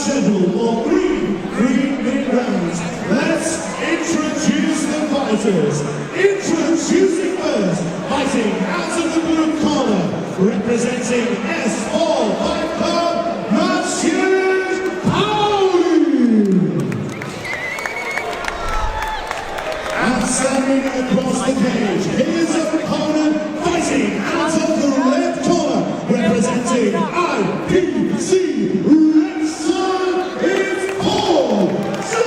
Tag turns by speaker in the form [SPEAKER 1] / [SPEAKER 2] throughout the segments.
[SPEAKER 1] scheduled for three rounds. Let's introduce the fighters. Introducing first, fighting out of the blue corner, representing S4 Fight Club, Maciej Pawlik. And standing across the cage, his opponent, fighting out of the red corner, representing IPC Preston, it's Paul Johnson.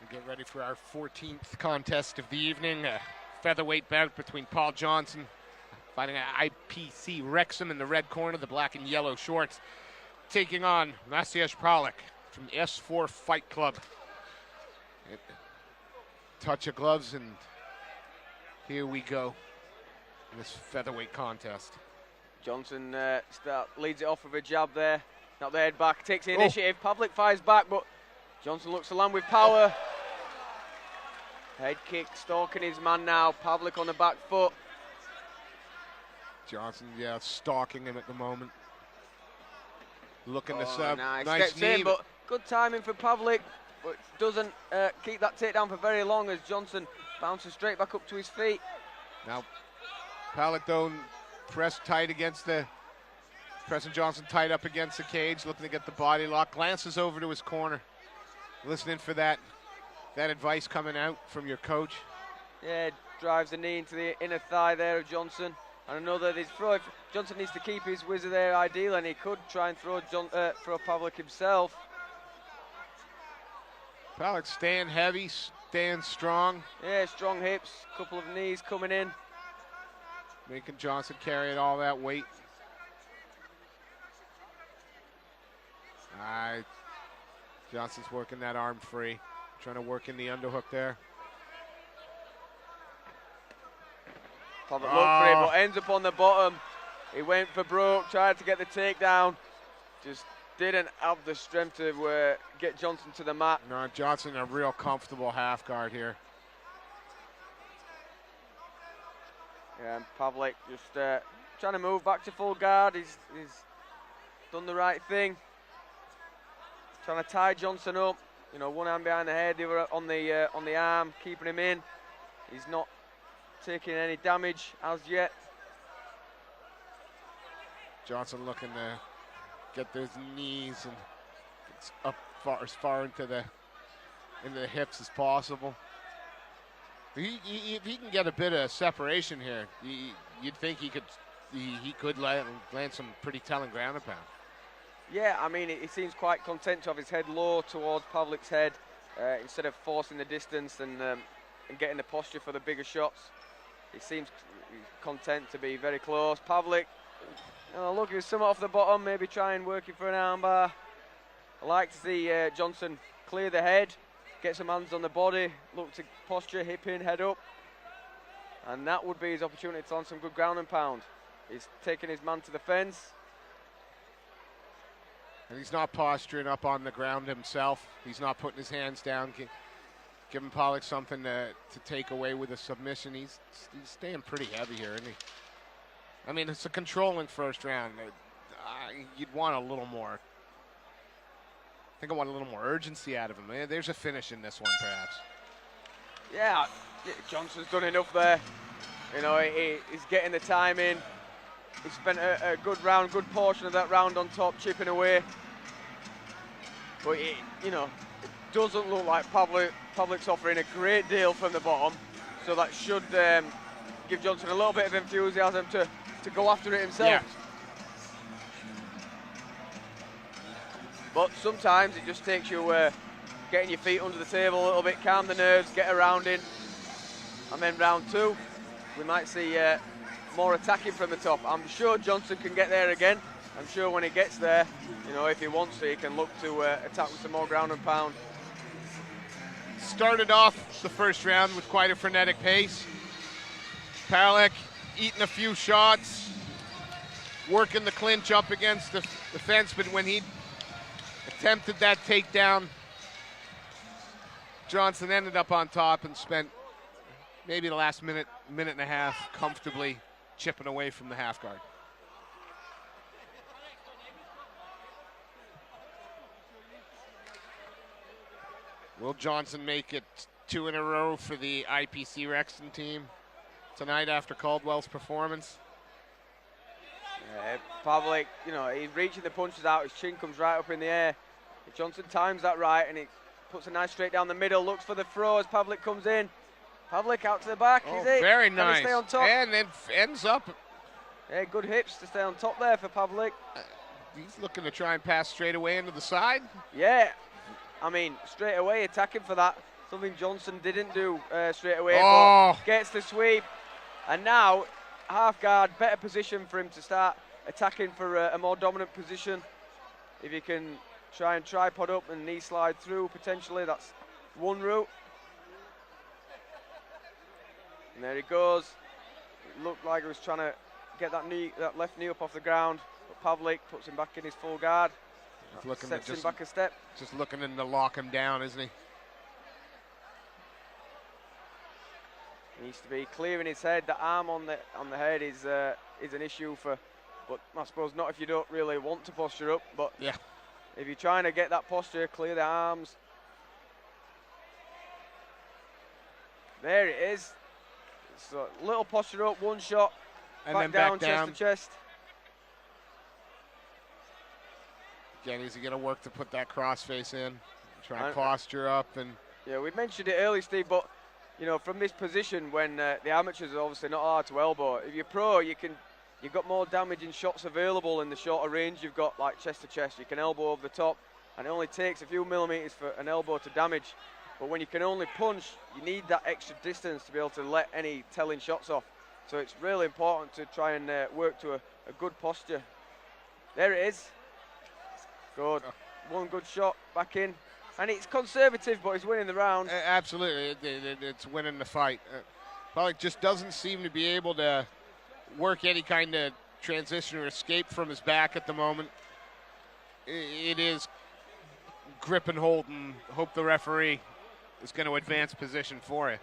[SPEAKER 2] We get ready for our 14th contest of the evening, a featherweight bout between Paul Johnson, fighting at IPC Wrexham in the red corner, the black and yellow shorts, taking on Maciej Pawlik from the S4 Fight Club. Touch of gloves, and here we go in this featherweight contest.
[SPEAKER 3] Johnson leads it off with a jab there, not the head back, takes the initiative. Pawlik fires back, but Johnson looks to land with power. Head kick, stalking his man now. Pawlik on the back foot.
[SPEAKER 2] Johnson, stalking him at the moment. Looking to sub.
[SPEAKER 3] Nice
[SPEAKER 2] Nice knee.
[SPEAKER 3] in, but good timing for Pawlik, but doesn't keep that takedown for very long as Johnson bounces straight back up to his feet.
[SPEAKER 2] Now, Pawlik though pressed tight against the Preston Johnson, tied up against the cage, looking to get the body lock. Glances over to his corner, listening for that advice coming out from your coach.
[SPEAKER 3] Yeah, drives the knee into the inner thigh there of Johnson. And another, if Johnson needs to keep his whizzer there ideal, and he could try and throw Pawlik himself.
[SPEAKER 2] Pawlik staying heavy, staying strong.
[SPEAKER 3] Yeah, strong hips, couple of knees coming in.
[SPEAKER 2] Making Johnson carry all that weight. Johnson's working that arm free. Trying to work in the underhook there.
[SPEAKER 3] Pawlik looked for it, but ends up on the bottom. He went for broke, tried to get the takedown. Just didn't have the strength to get Johnson to the mat.
[SPEAKER 2] No, Johnson a real comfortable half guard here.
[SPEAKER 3] Yeah, and Pawlik just trying to move back to full guard. He's done the right thing. Trying to tie Johnson up. You know, one hand behind the head, the other on the arm, keeping him in. He's not taking any damage as yet.
[SPEAKER 2] Johnson looking to get those knees and up as far into the hips as possible. If he can get a bit of separation here, you'd think he could land some pretty telling ground and pound.
[SPEAKER 3] Yeah, I mean, he seems quite content to have his head low towards Pawlik's head instead of forcing the distance and getting the posture for the bigger shots. He seems content to be very close. Pawlik, look, he's somewhat off the bottom, maybe try and working for an armbar. I like to see Johnson clear the head, get some hands on the body, look to posture, hip in, head up. And that would be his opportunity to land some good ground and pound. He's taking his man to the fence.
[SPEAKER 2] And he's not posturing up on the ground himself. He's not putting his hands down, giving Pawlik something to take away with a submission. He's staying pretty heavy here, isn't he? I mean, it's a controlling first round. You'd want a little more. I think I want a little more urgency out of him. There's a finish in this one, perhaps.
[SPEAKER 3] Yeah, Johnson's done enough there. You know, he's getting the time in. He spent a good round, good portion of that round on top, chipping away. But, it doesn't look like Pawlik's offering a great deal from the bottom. So that should give Johnson a little bit of enthusiasm to go after it himself.
[SPEAKER 2] Yeah.
[SPEAKER 3] But sometimes it just takes you getting your feet under the table a little bit, calm the nerves, get a round in. And then round two, we might see more attacking from the top. I'm sure Johnson can get there again. I'm sure when he gets there, if he wants to, he can look to attack with some more ground and pound.
[SPEAKER 2] Started off the first round with quite a frenetic pace. Pawlik eating a few shots, working the clinch up against the fence, but when he attempted that takedown, Johnson ended up on top and spent maybe the last minute and a half comfortably chipping away from the half guard. Will Johnson make it 2 in a row for the IPC Rexton team tonight after Caldwell's performance?
[SPEAKER 3] Pawlik, he's reaching the punches out. His chin comes right up in the air. If Johnson times that right and he puts a nice straight down the middle, looks for the throw as Pawlik comes in. Pawlik out to the back.
[SPEAKER 2] Oh,
[SPEAKER 3] Is it?
[SPEAKER 2] very
[SPEAKER 3] Can
[SPEAKER 2] nice.
[SPEAKER 3] he stay on top?
[SPEAKER 2] And then ends up.
[SPEAKER 3] Yeah, good hips to stay on top there for Pawlik.
[SPEAKER 2] He's looking to try and pass straight away into the side.
[SPEAKER 3] Yeah, I mean, straight away attacking for that. Something Johnson didn't do straight away.
[SPEAKER 2] Oh.
[SPEAKER 3] But gets the sweep. And now, half guard, better position for him to start attacking for a more dominant position. If he can try and tripod up and knee slide through, potentially, that's one route. And there he goes. It looked like he was trying to get that left knee up off the ground. But Pawlik puts him back in his full guard. Sets him back a step.
[SPEAKER 2] Just looking in to lock him down, isn't he?
[SPEAKER 3] He needs to be clearing his head. The arm on the head is an issue but I suppose not if you don't really want to posture up. But
[SPEAKER 2] yeah,
[SPEAKER 3] if you're trying to get that posture, clear the arms. There it is. So little posture up, one shot,
[SPEAKER 2] and
[SPEAKER 3] back
[SPEAKER 2] then
[SPEAKER 3] down,
[SPEAKER 2] back down,
[SPEAKER 3] chest to chest.
[SPEAKER 2] Again, he's going to work to put that crossface in, try and posture up. And
[SPEAKER 3] yeah, we mentioned it early, Steve, but from this position when the amateurs are obviously not hard to elbow. If you're pro, you've got more damaging shots available in the shorter range. You've got like chest to chest. You can elbow over the top, and it only takes a few millimeters for an elbow to damage. But when you can only punch, you need that extra distance to be able to let any telling shots off. So it's really important to try and work to a good posture. There it is. Good. One good shot back in. And it's conservative, but he's winning the round.
[SPEAKER 2] Absolutely. It's winning the fight. Pawlik just doesn't seem to be able to work any kind of transition or escape from his back at the moment. It is grip and hold and hope the referee is going to advance position for it.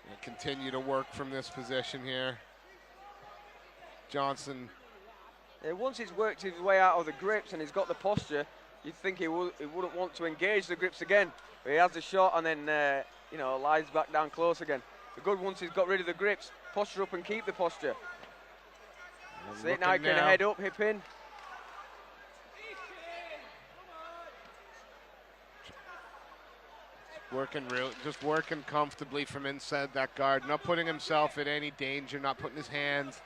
[SPEAKER 2] And continue to work from this position here. Johnson.
[SPEAKER 3] Once he's worked his way out of the grips and he's got the posture, you'd think he wouldn't want to engage the grips again. But he has a shot and then, lies back down close again. The good once he's got rid of the grips, posture up and keep the posture. See, now he can head up, hip in.
[SPEAKER 2] Just working comfortably from inside that guard, not putting himself in any danger, not putting his hands,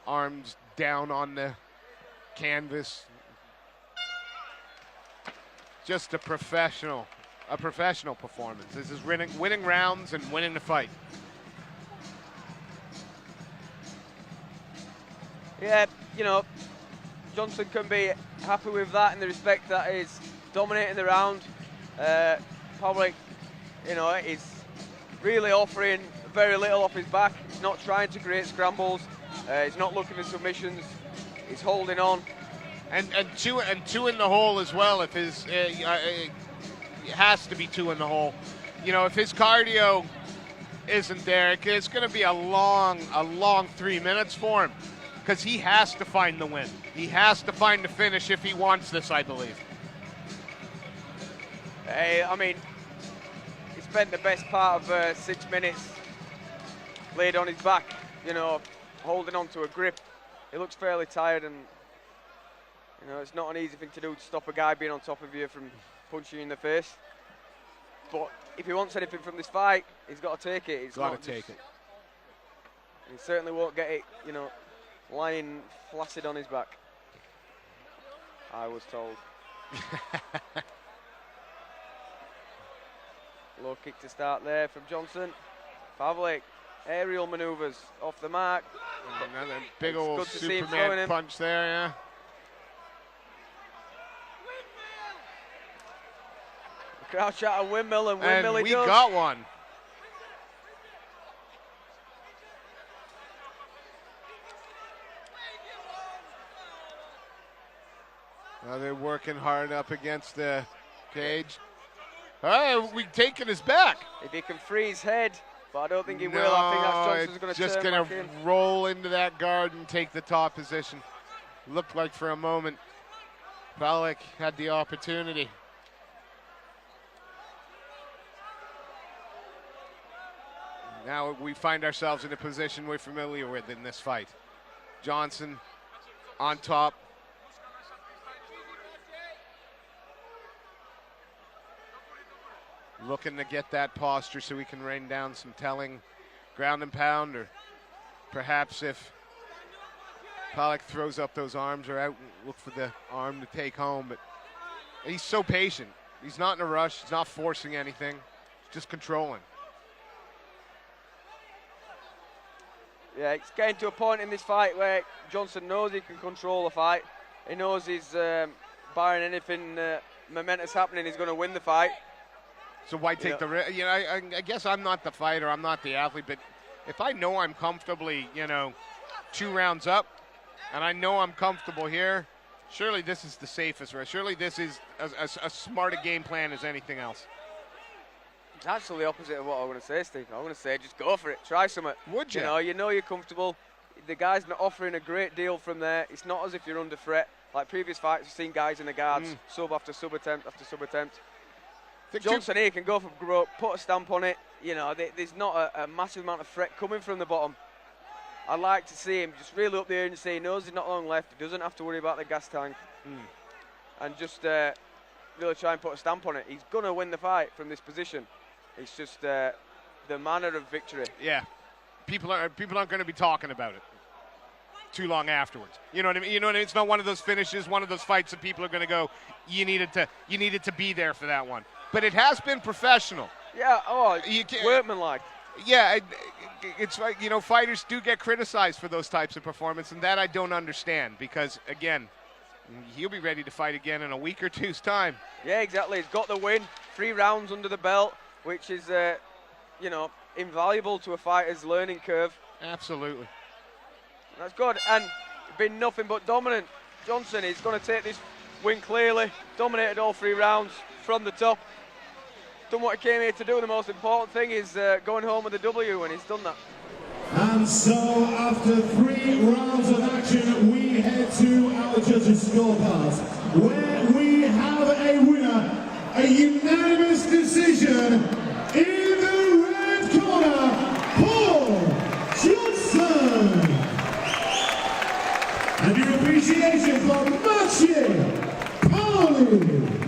[SPEAKER 2] arms down on the canvas. Just a professional performance. This is winning rounds and winning the fight.
[SPEAKER 3] Yeah, Johnson can be happy with that in the respect that he's dominating the round. Pawlik, is really offering very little off his back. He's not trying to create scrambles. He's not looking for submissions. He's holding on.
[SPEAKER 2] And two in the hole as well. If his it has to be 2 in the hole. If his cardio isn't there, it's going to be a long 3 minutes for him, because he has to find the win. He has to find the finish if he wants this, I believe.
[SPEAKER 3] I mean, he spent the best part of 6 minutes laid on his back, holding on to a grip. He looks fairly tired, and it's not an easy thing to do to stop a guy being on top of you from punching you in the face. But if he wants anything from this fight, he's got to take it. He's
[SPEAKER 2] got to take it.
[SPEAKER 3] He certainly won't get it, lying flaccid on his back, I was told. Low kick to start there from Johnson. Pawlik, aerial manoeuvres off the mark.
[SPEAKER 2] Another big old Superman punch there, yeah.
[SPEAKER 3] Crouch out a windmill, and windmill he
[SPEAKER 2] we
[SPEAKER 3] does.
[SPEAKER 2] got one. Now they're working hard up against the cage. We've taken his back.
[SPEAKER 3] If he can free his head, but I don't think he will. I think that's Johnson's going to
[SPEAKER 2] just
[SPEAKER 3] turn
[SPEAKER 2] going
[SPEAKER 3] back in.
[SPEAKER 2] to roll into that guard and take the top position. Looked like for a moment Pawlik had the opportunity. Now we find ourselves in a position we're familiar with in this fight. Johnson on top. Looking to get that posture so we can rain down some telling ground and pound, or perhaps if Pawlik throws up those arms or out and look for the arm to take home. But he's so patient. He's not in a rush. He's not forcing anything. He's just controlling.
[SPEAKER 3] Yeah, it's getting to a point in this fight where Johnson knows he can control the fight. He knows he's, barring anything momentous happening, he's going to win the fight.
[SPEAKER 2] So why take the risk? You know, I guess I'm not the fighter, I'm not the athlete, but if I know I'm comfortably, 2 rounds up, and I know I'm comfortable here, surely this is the safest risk. Surely this is as smart a game plan as anything else.
[SPEAKER 3] It's actually the opposite of what I want to say, Steve. I want to say just go for it, try something.
[SPEAKER 2] Would you?
[SPEAKER 3] You know you're comfortable. The guy's not offering a great deal from there. It's not as if you're under threat. Like previous fights, you've seen guys in the guards, sub after sub attempt after sub attempt. Johnson here can go for broke, put a stamp on it. There's not a massive amount of threat coming from the bottom. I'd like to see him just really up there and say he knows he's not long left. He doesn't have to worry about the gas tank. And just really try and put a stamp on it. He's going to win the fight from this position. It's just the manner of victory.
[SPEAKER 2] Yeah. People aren't going to be talking about it too long afterwards. You know what I mean? It's not one of those finishes, one of those fights that people are going to go, you needed to be there for that one. But it has been professional.
[SPEAKER 3] Yeah, workmanlike.
[SPEAKER 2] Yeah, it's like, fighters do get criticized for those types of performance, and that I don't understand because, again, he'll be ready to fight again in a week or two's time.
[SPEAKER 3] Yeah, exactly. He's got the win, 3 rounds under the belt, which is, invaluable to a fighter's learning curve.
[SPEAKER 2] Absolutely.
[SPEAKER 3] That's good, and been nothing but dominant. Johnson is going to take this win clearly, dominated all 3 rounds from the top. Done what he came here to do. The most important thing is going home with a W, and he's done that.
[SPEAKER 1] And so, after 3 rounds of action, we head to our judges' scorecards, where we have a winner, a unanimous decision in the red corner, Paul Johnson. And your appreciation for Maciej Pawlik.